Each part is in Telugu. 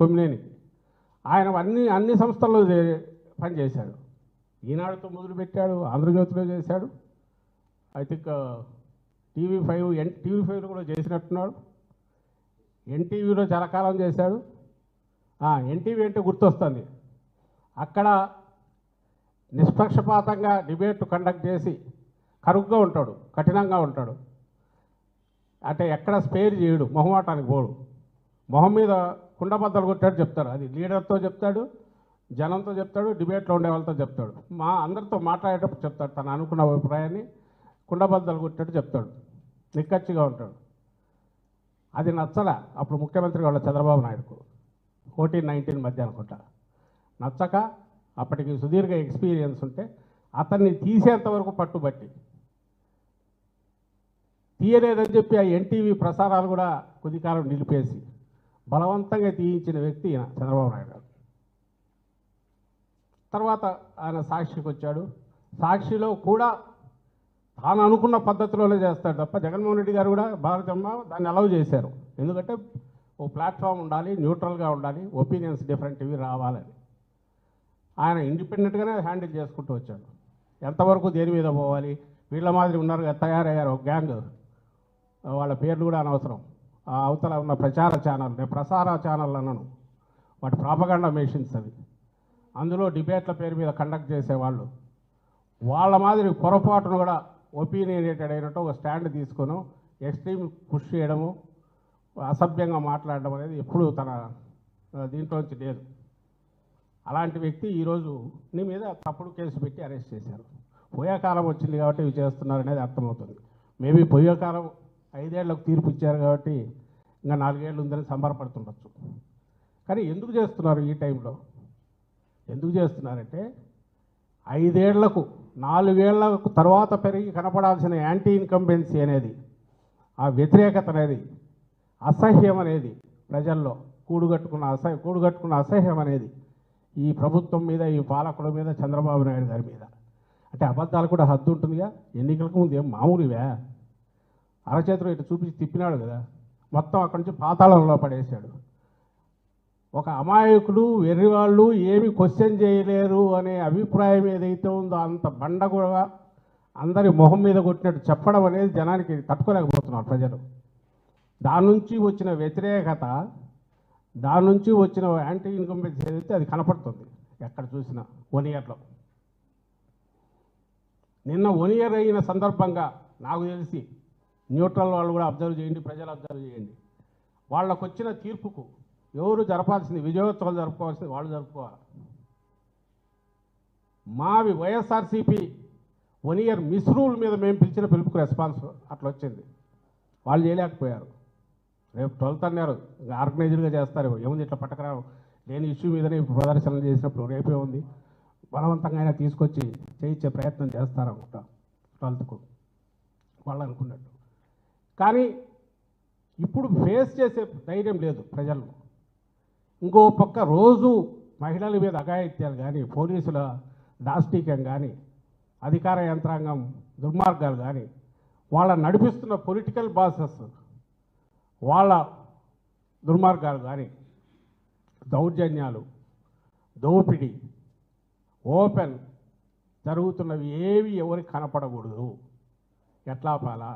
కొమ్మినేనికి. ఆయన అన్ని సంస్థల్లో పనిచేశాడు. ఈనాడుతో మొదలుపెట్టాడు, ఆంధ్రజ్యోతిలో చేశాడు, ఐ థింక్ టీవీ5లో కూడా చేసినట్టున్నాడు, ఎన్టీవీలో చాలా కాలం చేశాడు. ఎన్టీవీ అంటే గుర్తొస్తుంది, అక్కడ నిష్పక్షపాతంగా డిబేట్ కండక్ట్ చేసి కరుగ్గా ఉంటాడు, కఠినంగా ఉంటాడు. అంటే ఎక్కడ స్పేర్ చేయడు, మొహమాటానికి పోడు. మొహం మీద కుండబద్దలు కొట్టాడు చెప్తాడు. అది లీడర్తో చెప్తాడు, జనంతో చెప్తాడు, డిబేట్లో ఉండే వాళ్ళతో చెప్తాడు, అందరితో మాట్లాడేటప్పుడు చెప్తాడు. తను అనుకున్న అభిప్రాయాన్ని కుండబద్దలు కొట్టాడు చెప్తాడు, నిక్కచ్చిగా ఉంటాడు. అది నచ్చలా అప్పుడు ముఖ్యమంత్రి వాళ్ళ చంద్రబాబు నాయుడుకు 14-19 మధ్య అనుకుంటా. నచ్చక అప్పటికి సుదీర్ఘ ఎక్స్పీరియన్స్ ఉంటే అతన్ని తీసేంతవరకు పట్టుబట్టి తీయలేదని చెప్పి ఆ ఎన్టీవీ ప్రసారాలు కూడా కొద్దికాలం నిలిపేసి బలవంతంగా తీయించిన వ్యక్తి ఈయన చంద్రబాబు నాయుడు గారు. తర్వాత ఆయన సాక్షికి వచ్చాడు. సాక్షిలో కూడా తాను అనుకున్న పద్ధతిలోనే చేస్తాడు తప్ప జగన్మోహన్ రెడ్డి గారు కూడా భారతమ్మ దాన్ని అలౌ చేశారు. ఎందుకంటే ఓ ప్లాట్ఫామ్ ఉండాలి, న్యూట్రల్గా ఉండాలి, ఒపీనియన్స్ డిఫరెంట్ ఇవి రావాలని. ఆయన ఇండిపెండెంట్గానే హ్యాండిల్ చేసుకుంటూ వచ్చాడు. ఎంతవరకు దేని మీద పోవాలి, వీళ్ళ మాదిరి ఉన్నారు కదా, తయారయ్యారు ఒక గ్యాంగ్, వాళ్ళ పేర్లు కూడా అనవసరం. ఆ అవతల ఉన్న ప్రచార ఛానల్, నేను ప్రసార ఛానల్ అన్నాను, వాటి ప్రాపగండా మెషిన్స్ అవి. అందులో డిబేట్ల పేరు మీద కండక్ట్ చేసేవాళ్ళు వాళ్ళ మాదిరి పొరపాటును కూడా ఒపీనియనేటెడ్ అయినట్టు ఒక స్టాండ్ తీసుకొని ఎక్స్ట్రీమ్ పుష్ చేయడము, అసభ్యంగా మాట్లాడడం అనేది ఎప్పుడూ తన దీంట్లోంచి లేదు. అలాంటి వ్యక్తి ఈరోజు నీ మీద తప్పుడు కేసు పెట్టి అరెస్ట్ చేశారు. పోయే కాలం వచ్చింది కాబట్టి ఇవి చేస్తున్నారు అనేది అర్థమవుతుంది. మేబీ పోయే కాలం 5 ఏళ్లకు తీర్పు ఇచ్చారు కాబట్టి ఇంకా 4 ఏళ్ళు ఉందని సంబరపడుతుండొచ్చు. కానీ ఎందుకు చేస్తున్నారు ఈ టైంలో? ఎందుకు చేస్తున్నారంటే 5 ఏళ్లకు 4 ఏళ్లకు తర్వాత పెరిగి కనపడాల్సిన యాంటీ ఇన్కంబెన్సీ అనేది, ఆ వ్యతిరేకత అనేది, అసహ్యం అనేది ప్రజల్లో కూడుగట్టుకున్న అసహ్యం అనేది ఈ ప్రభుత్వం మీద, ఈ పాలకుల మీద, చంద్రబాబు నాయుడు గారి మీద. అంటే అబద్ధాలు కూడా హద్దు ఉంటుందిగా. ఎన్నికలకు ముందు ఏం మామూలువే, అరచేతులు ఇటు చూపించి తిప్పినాడు కదా, మొత్తం అక్కడి నుంచి పాతాళంలో పడేశాడు. ఒక అమాయకులు వెర్రివాళ్ళు ఏమి క్వశ్చన్ చేయలేరు అనే అభిప్రాయం ఏదైతే ఉందో అంత బండ కూడా అందరి మొహం మీద కొట్టినట్టు చెప్పడం అనేది జనానికి తట్టుకోలేకపోతున్నారు ప్రజలు. దాని నుంచి వచ్చిన వ్యతిరేకత, దాని నుంచి వచ్చిన యాంటీ ఇన్కంబెన్సీ ఏదైతే అది కనపడుతుంది ఎక్కడ చూసినా. 1 ఇయర్లో నిన్న 1 ఇయర్ అయిన సందర్భంగా నాకు తెలిసి న్యూట్రల్ వాళ్ళు కూడా అబ్జర్వ్ చేయండి, ప్రజలు అబ్జర్వ్ చేయండి. వాళ్ళకు వచ్చిన తీర్పుకు ఎవరు జరపాల్సింది, విజయోత్సవాలు జరుపుకోవాల్సింది వాళ్ళు జరుపుకోవాలి. మావి వైఎస్ఆర్సీపీ 1 ఇయర్ మిస్రూల్ మీద మేము పిలిచిన పిలుపుకు రెస్పాన్స్ అట్లా వచ్చింది. వాళ్ళు చేయలేకపోయారు. రేపు 12th అన్నారు, ఇంకా ఆర్గనైజ్డ్గా చేస్తారు. ఏముంది, ఇట్లా పట్టకరా లేని ఇష్యూ మీదనే ప్రదర్శనలు చేసినప్పుడు రేపే ఉంది, బలవంతంగా అయినా తీసుకొచ్చి చేయించే ప్రయత్నం చేస్తారనుకుంటా 12th వాళ్ళు అనుకున్నట్టు. కానీ ఇప్పుడు ఫేస్ చేసే ధైర్యం లేదు ప్రజల్లో. ఇంకో పక్క రోజు మహిళల మీద అఘాయిత్యాలు కానీ, పోలీసుల దాష్టీక్యం కానీ, అధికార యంత్రాంగం దుర్మార్గాలు కానీ, వాళ్ళ నడిపిస్తున్న పొలిటికల్ బాసెస్ వాళ్ళ దుర్మార్గాలు కానీ, దౌర్జన్యాలు, దోపిడీ ఓపెన్ జరుగుతున్నవి ఏవి ఎవరికి కనపడకూడదు. ఎట్లా పాలా,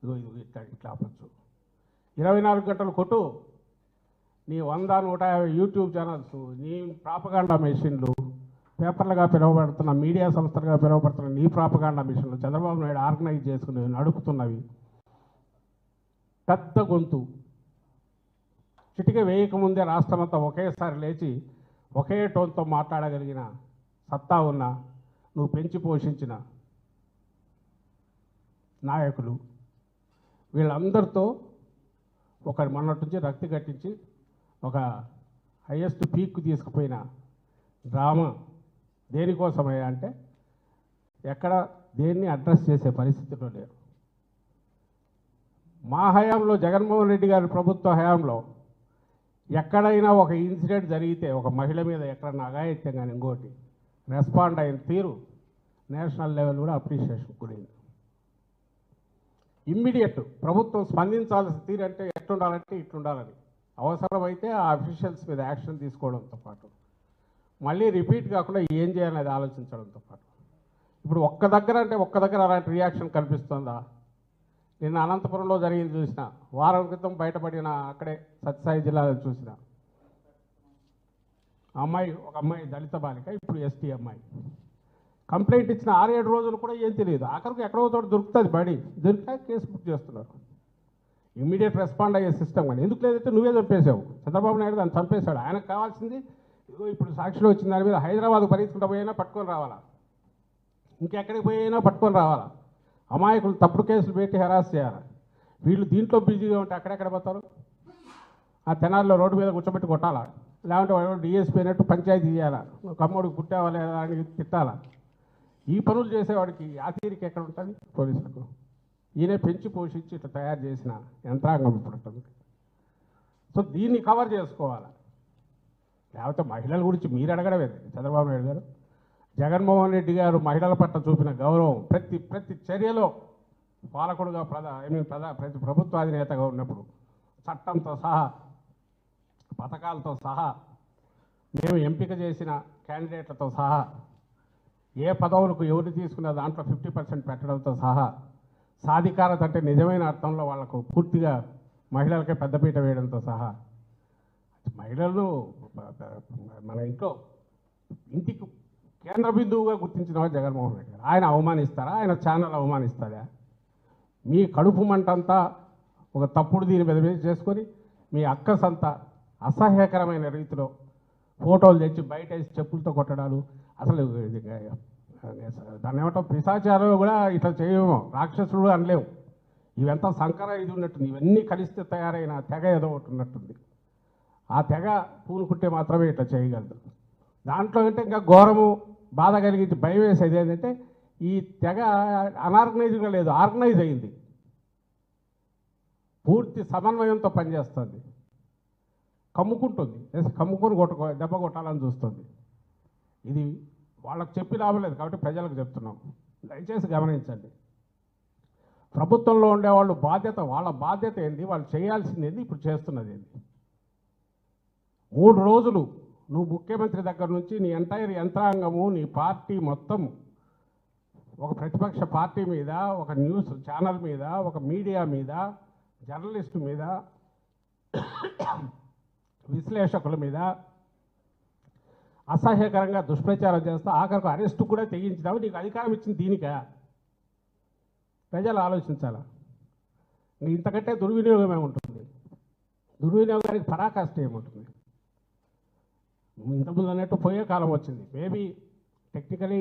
ఇట్లా ఆపచ్చు. 24 గంటలు కొట్టు, నీ 100-150 యూట్యూబ్ ఛానల్స్, నీ ప్రాపగాండా మెషిన్లు, పేపర్లుగా పిలువబడుతున్న మీడియా సంస్థలుగా పిలువబడుతున్న నీ ప్రాపగాండా మిషన్లు, చంద్రబాబు నాయుడు ఆర్గనైజ్ చేసుకుని నడుపుతున్నవి, పెద్ద గొంతు, చిటిక వేయకముందే రాష్ట్రమంతా ఒకేసారి లేచి ఒకే టోన్తో మాట్లాడగలిగిన సత్తా ఉన్న, నువ్వు పెంచి పోషించిన నాయకులు, వీళ్ళందరితో మొన్నటి నుంచి రక్తి కట్టించి ఒక హైయెస్ట్ పీక్కు తీసుకుపోయిన డ్రామా దేనికోసమయ్యా అంటే ఎక్కడ దేన్ని అడ్రస్ చేసే పరిస్థితిలో లేరు. మా హయాంలో, జగన్మోహన్ రెడ్డి గారి ప్రభుత్వ హయాంలో ఎక్కడైనా ఒక ఇన్సిడెంట్ జరిగితే, ఒక మహిళ మీద ఎక్కడన్నా అఘాయిత్యం కానీ ఇంకోటి, రెస్పాండ్ అయిన తీరు నేషనల్ లెవెల్ కూడా అప్రిషియేషన్ కూడింది. ఇమ్మీడియట్ ప్రభుత్వం స్పందించాల్సిన తీరు అంటే ఎట్లుండాలంటే ఇట్లుండాలని. అవసరమైతే ఆ అఫీషియల్స్ మీద యాక్షన్ తీసుకోవడంతో పాటు మళ్ళీ రిపీట్ కాకుండా ఏం చేయాలనేది ఆలోచించడంతో పాటు ఇప్పుడు ఒక్క దగ్గర అలాంటి రియాక్షన్ కనిపిస్తుందా? నిన్న అనంతపురంలో జరిగింది చూసిన, వారం క్రితం బయటపడిన అక్కడే సత్యసాయి జిల్లాలో చూసిన ఒక అమ్మాయి దళిత బాలిక, ఇప్పుడు ఎస్టీ అమ్మాయి కంప్లైంట్ ఇచ్చిన 6-7 రోజులు కూడా ఏం తెలియదు. ఆఖరికి ఎక్కడో చోట దొరుకుతుంది బడి, దొరికా కేసు బుక్ చేస్తున్నారు. ఇమ్మీడియట్ రెస్పాండ్ అయ్యే సిస్టమ్ కానీ ఎందుకు లేదంటే నువ్వే చంపేశావు. చంద్రబాబు నాయుడు దాన్ని చంపేశాడు. ఆయనకు కావాల్సింది ఇదిగో ఇప్పుడు సాక్షిలో వచ్చిన దాని మీద హైదరాబాద్ పరిగెత్తుకుంటూ పోయినా పట్టుకొని రావాలా, ఇంకెక్కడికి పోయినా పట్టుకొని రావాలా, అమాయకులు తప్పుడు కేసులు పెట్టి హెరాస్ చేయాలి. వీళ్ళు దీంట్లో బిజీగా ఉంటే అక్కడెక్కడ పోతారు? ఆ తెనాల్లో రోడ్డు మీద కూర్చోబెట్టి కొట్టాలా, లేకుంటే వాడు డిఎస్పీ అయినట్టు పంచాయతీ చేయాలా, కమ్మోడికి పుట్టావా లేదా అని తిట్టాలా? ఈ పనులు చేసేవాడికి ఆ తీరిక ఎక్కడ ఉంటుంది పోలీసులకు? ఈయనే పెంచి పోషించి ఇట్లా తయారు చేసిన యంత్రాంగం ఇప్పుడు ఉంటుంది. సో దీన్ని కవర్ చేసుకోవాలి. లేకపోతే మహిళల గురించి మీరు అడగడమే చంద్రబాబు నాయుడు గారు. జగన్మోహన్ రెడ్డి గారు మహిళల పట్ల చూపిన గౌరవం ప్రతి చర్యలో పాలకుడుగా ప్రతి ప్రభుత్వాధినేతగా ఉన్నప్పుడు చట్టంతో సహా పథకాలతో సహా మేము ఎంపిక చేసిన క్యాండిడేట్లతో సహా ఏ పదవులకు ఎవరు తీసుకున్న దాంట్లో 50% పెట్టడంతో సహా సాధికారత అంటే నిజమైన అర్థంలో వాళ్లకు పూర్తిగా మహిళలకే పెద్దపీట వేయడంతో సహా మహిళలను మన ఇంటికి కేంద్ర బిందువుగా గుర్తించిన వాడు జగన్మోహన్ రెడ్డి గారు. ఆయన అవమానిస్తారా? ఆయన ఛానల్ అవమానిస్తారా? మీ కడుపు మంటంతా ఒక తప్పుడు దీని మీద చేసుకొని మీ అక్కసంతా అసహ్యకరమైన రీతిలో ఫోటోలు తెచ్చి బయట వేసి చెప్పులతో కొట్టడాలు, అసలు దాన్ని ఏమంటాం, పిశాచాలు కూడా ఇట్లా చేయము, రాక్షసుడు అనలేము. ఇవంతా సంకర ఇది ఉన్నట్టుంది. ఇవన్నీ కలిస్తే తయారైన తెగ ఏదో ఒకటి ఉన్నట్టుంది. ఆ తెగ పూనుకుంటే మాత్రమే ఇట్లా చేయగలదు. దాంట్లో అంటే ఇంకా ఘోరము బాధ కలిగించి భయం వేసేది ఏంటంటే ఈ తెగ అనార్గనైజ్గా లేదు, ఆర్గనైజ్ అయింది, పూర్తి సమన్వయంతో పనిచేస్తుంది, కమ్ముకుంటుంది, కమ్ముకొని దెబ్బ కొట్టాలని చూస్తుంది. ఇది వాళ్ళకు చెప్పి రావలేదు కాబట్టి ప్రజలకు చెప్తున్నాం. దయచేసి గమనించండి. ప్రభుత్వంలో ఉండేవాళ్ళు వాళ్ళ బాధ్యత ఏంది, వాళ్ళు చేయాల్సింది ఏంది, ఇప్పుడు చేస్తున్నది ఏంది. 3 రోజులు నువ్వు ముఖ్యమంత్రి దగ్గర నుంచి నీ ఎంటైర్ యంత్రాంగము, నీ పార్టీ మొత్తం ఒక ప్రతిపక్ష పార్టీ మీద, ఒక న్యూస్ ఛానల్ మీద, ఒక మీడియా మీద, జర్నలిస్టు మీద, విశ్లేషకుల మీద అసహ్యకరంగా దుష్ప్రచారం చేస్తా ఆఖరికి అరెస్టు కూడా తెగించినావు. నీకు అధికారం ఇచ్చింది దీనికా? ప్రజలు ఆలోచించాలా. ఇంతకంటే దుర్వినియోగమే ఉంటుంది. దుర్వినియోగానికి పరాకాష్ట ఏముంటుంది? ఇంతకుముందు అన్నట్టు పోయే కాలం వచ్చింది. Maybe technically